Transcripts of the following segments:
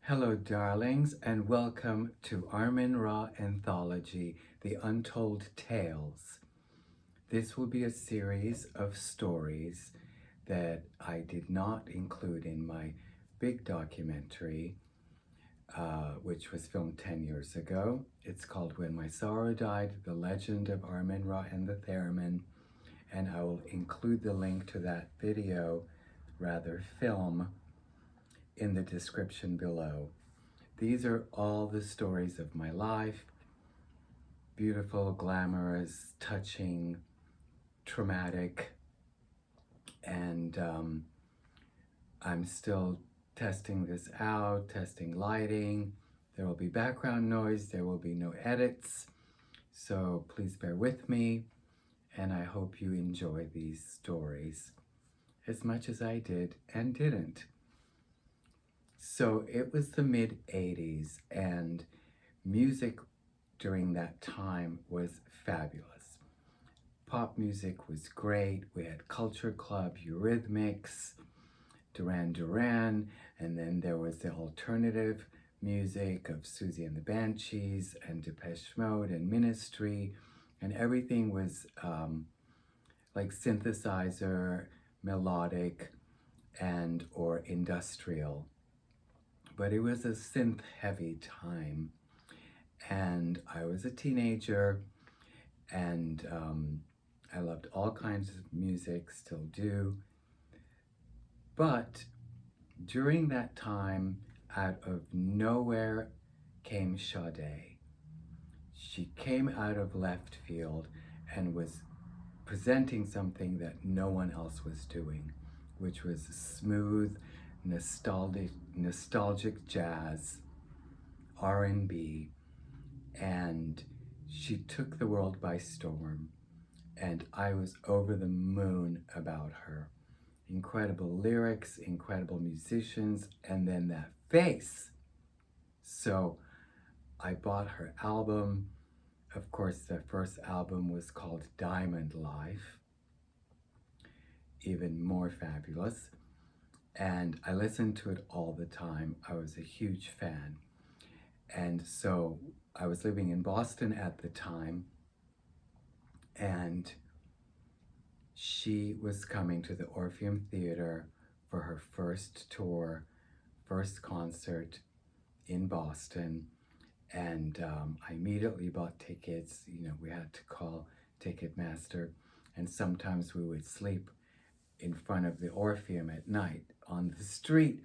Hello, darlings, and welcome to Armen Ra Anthology, The Untold Tales. This will be a series of stories that I did not include in my big documentary, which was filmed 10 years ago. It's called When My Sorrow Died, The Legend of Armen Ra and the Theremin, and I will include the link to that film, in the description below. These are all the stories of my life, beautiful, glamorous, touching, traumatic, and I'm still testing this out, testing lighting. There will be background noise, there will be no edits, so please bear with me, and I hope you enjoy these stories as much as I did and didn't. So it was the mid-80s, and music during that time was fabulous. Pop music was great. We had Culture Club, Eurythmics, Duran Duran, and then there was the alternative music of Susie and the Banshees and Depeche Mode and Ministry, and everything was like synthesizer, melodic, and or industrial. But it was a synth-heavy time, and I was a teenager, and I loved all kinds of music, still do. But during that time, out of nowhere came Sade. She came out of left field and was presenting something that no one else was doing, which was smooth, nostalgic jazz, R&B, and she took the world by storm, and I was over the moon about her. Incredible lyrics, incredible musicians, and then that face. So I bought her album. Of course, the first album was called Diamond Life, even more fabulous. And I listened to it all the time. I was a huge fan. And so I was living in Boston at the time, and she was coming to the Orpheum Theater for her first tour, first concert in Boston. And I immediately bought tickets. You know, we had to call Ticketmaster, and sometimes we would sleep in front of the Orpheum at night on the street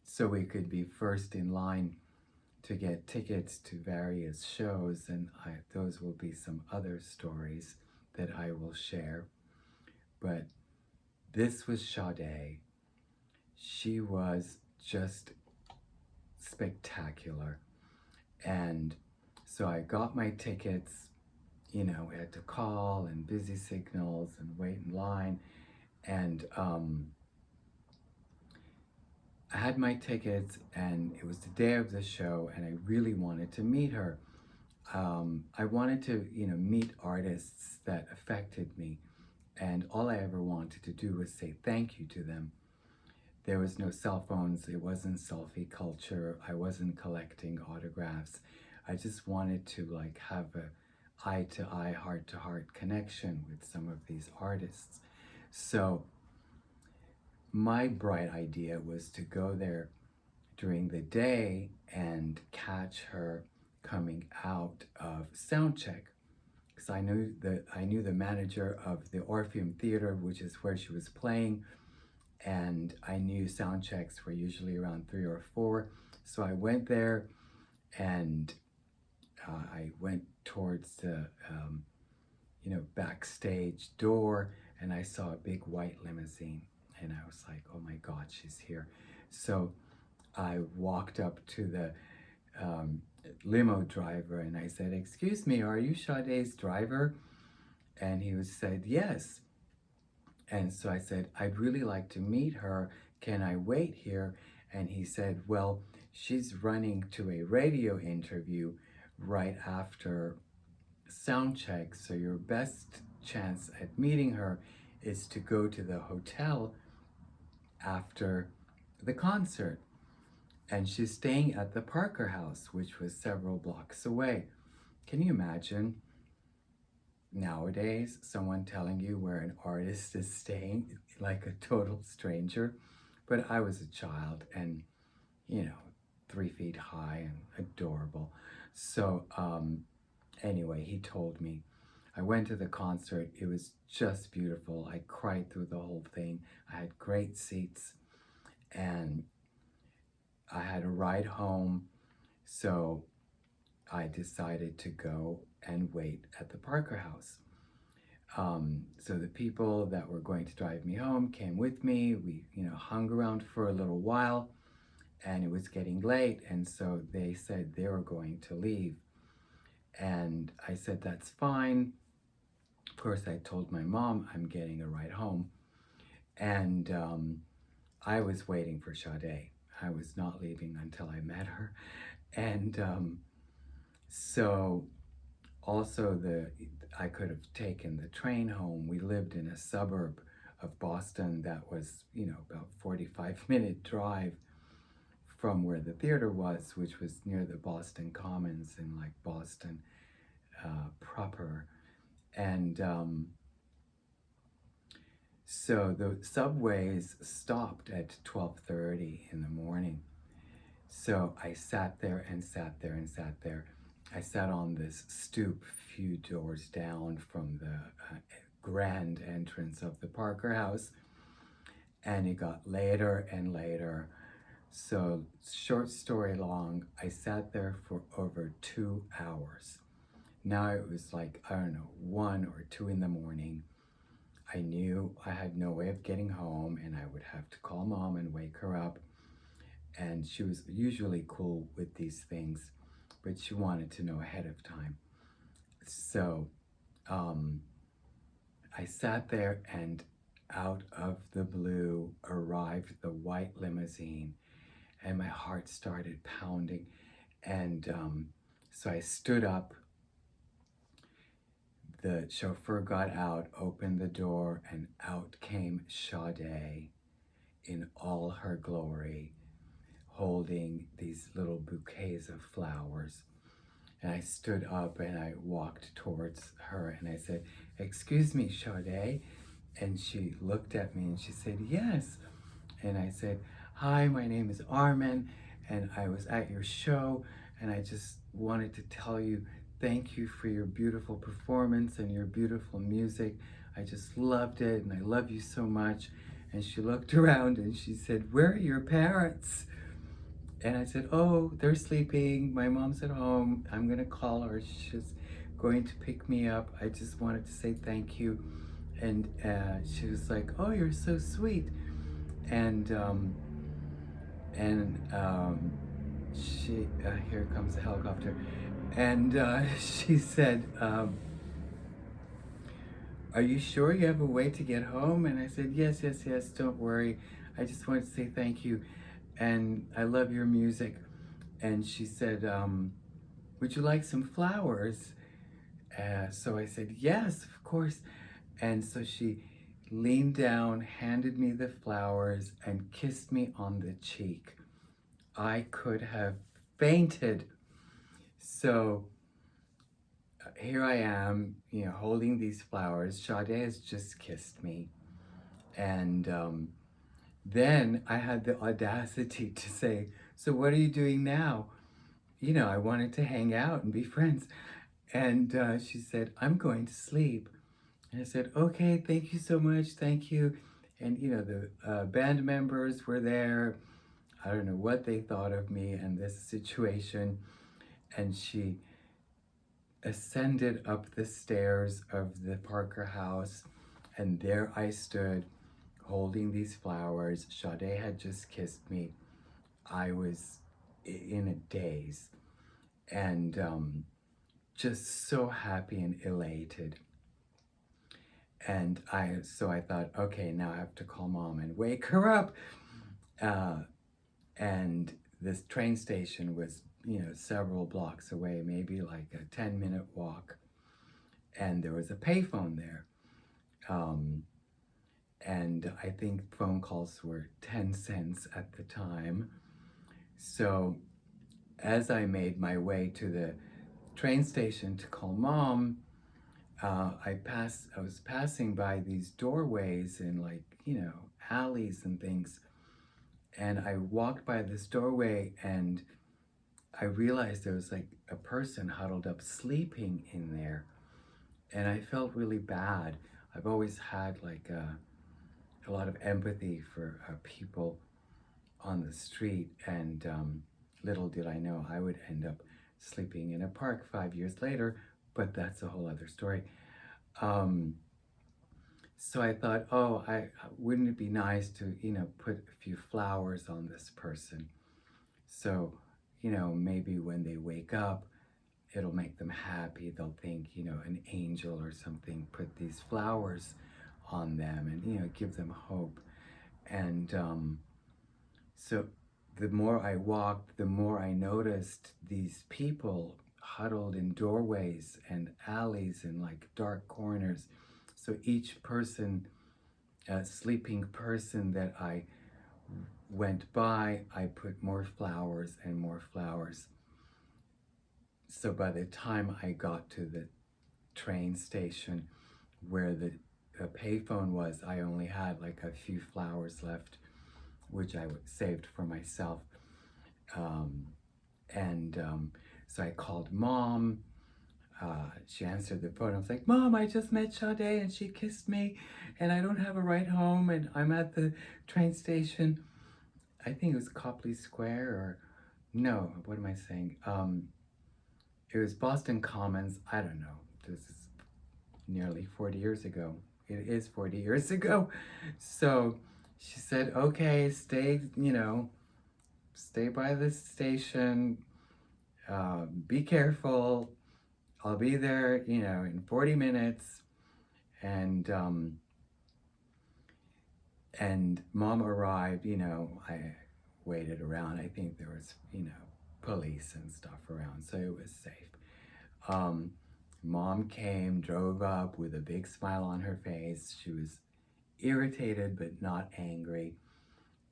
so we could be first in line to get tickets to various shows, and those will be some other stories that I will share. But this was Sade. She was just spectacular. And so I got my tickets. You know, we had to call and busy signals and wait in line. And I had my tickets, and it was the day of the show, and I really wanted to meet her. I wanted to, meet artists that affected me, and all I ever wanted to do was say thank you to them. There was no cell phones, it wasn't selfie culture, I wasn't collecting autographs. I just wanted to have a eye-to-eye, heart-to-heart connection with some of these artists. So my bright idea was to go there during the day and catch her coming out of sound check, because I knew the manager of the Orpheum Theater, which is where she was playing, and I knew sound checks were usually around 3 or 4. So I went there, and I went towards the backstage door, and I saw a big white limousine, and I was like, oh my God, she's here. So I walked up to the limo driver, and I said, excuse me, are you Sade's driver? And he said, yes. And so I said, I'd really like to meet her. Can I wait here? And he said, well, she's running to a radio interview right after sound check, so your best chance at meeting her is to go to the hotel after the concert. And she's staying at the Parker House, which was several blocks away. Can you imagine nowadays someone telling you where an artist is staying, like a total stranger? But I was a child and, you know, 3 feet high and adorable. So anyway, he told me. I went to the concert. It was just beautiful. I cried through the whole thing. I had great seats and I had a ride home. So I decided to go and wait at the Parker House. So the people that were going to drive me home came with me. We, hung around for a little while and it was getting late. And so they said they were going to leave. And I said, that's fine. Of course, I told my mom I'm getting a ride home. And I was waiting for Sade. I was not leaving until I met her. And so also I could have taken the train home. We lived in a suburb of Boston that was, about 45-minute drive from where the theater was, which was near the Boston Commons in like Boston proper. And so the subways stopped at 12:30 in the morning. So I sat there and sat there and sat there. I sat on this stoop a few doors down from the grand entrance of the Parker House, and it got later and later. So short story long, I sat there for over 2 hours. Now it was like, I don't know, 1 or 2 in the morning. I knew I had no way of getting home and I would have to call mom and wake her up. And she was usually cool with these things, but she wanted to know ahead of time. So I sat there and out of the blue arrived the white limousine and my heart started pounding. And so I stood up. The chauffeur got out, opened the door, and out came Sade in all her glory, holding these little bouquets of flowers. And I stood up and I walked towards her and I said, "Excuse me, Sade." And she looked at me and she said, "Yes." And I said, "Hi, my name is Armen and I was at your show and I just wanted to tell you thank you for your beautiful performance and your beautiful music. I just loved it and I love you so much." And she looked around and she said, "Where are your parents?" And I said, "Oh, they're sleeping. My mom's at home. I'm going to call her. She's going to pick me up. I just wanted to say thank you." And she was like, "Oh, you're so sweet." And she, here comes the helicopter. And she said, "Are you sure you have a way to get home?" And I said, "Yes, yes, yes, don't worry. I just wanted to say thank you. And I love your music." And she said, "Would you like some flowers?" So I said, "Yes, of course." And so she leaned down, handed me the flowers, and kissed me on the cheek. I could have fainted. So here I am, holding these flowers. Sade has just kissed me. And then I had the audacity to say, "So what are you doing now?" I wanted to hang out and be friends. And she said, "I'm going to sleep." And I said, "Okay, thank you so much, thank you." And the band members were there. I don't know what they thought of me and this situation. And she ascended up the stairs of the Parker House, and there I stood holding these flowers. Sade had just kissed me. I was in a daze and just so happy and elated. And so I thought, okay, now I have to call mom and wake her up. And this train station was, several blocks away, maybe like a 10-minute walk. And there was a payphone there. And I think phone calls were 10 cents at the time. So as I made my way to the train station to call Mom, I was passing by these doorways and, like, alleys and things. And I walked by this doorway and I realized there was like a person huddled up sleeping in there. And I felt really bad. I've always had like a lot of empathy for people on the street. And little did I know I would end up sleeping in a park 5 years later, but that's a whole other story. So I thought, oh, wouldn't it be nice to, put a few flowers on this person? So, maybe when they wake up, it'll make them happy. They'll think, an angel or something put these flowers on them and, give them hope. And so the more I walked, the more I noticed these people huddled in doorways and alleys and like dark corners. So each person, a sleeping person that I went by, I put more flowers and more flowers. So by the time I got to the train station where the payphone was, I only had like a few flowers left, which I saved for myself. So I called Mom. She answered the phone. I was like, Mom, I just met Sade and she kissed me and I don't have a ride home and I'm at the train station. I think it was Copley Square or no, what am I saying? It was Boston Commons. I don't know. This is nearly 40 years ago. It is 40 years ago. So she said, okay, stay by the station. Be careful. I'll be there, in 40 minutes. And Mom arrived, I waited around. I think there was, police and stuff around, so it was safe. Mom came, drove up with a big smile on her face. She was irritated but not angry.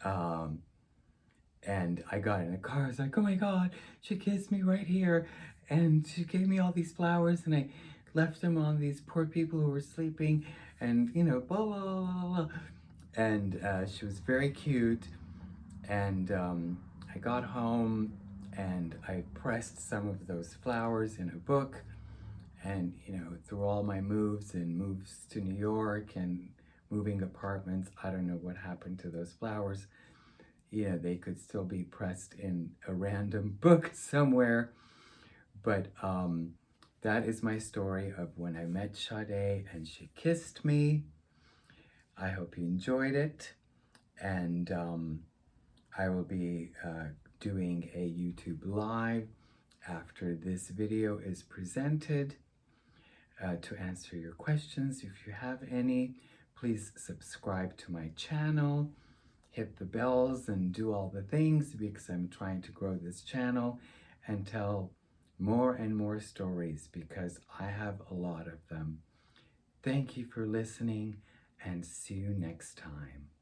And I got in the car. I was like, oh my God, she kissed me right here. And she gave me all these flowers and I left them on these poor people who were sleeping and, blah, blah, blah, blah, blah. And she was very cute. And I got home and I pressed some of those flowers in a book. And, through all my moves to New York and moving apartments, I don't know what happened to those flowers. They could still be pressed in a random book somewhere. But that is my story of when I met Sade and she kissed me. I hope you enjoyed it. And I will be doing a YouTube Live after this video is presented to answer your questions. If you have any, please subscribe to my channel, hit the bells and do all the things because I'm trying to grow this channel and tell more and more stories because I have a lot of them. Thank you for listening and see you next time.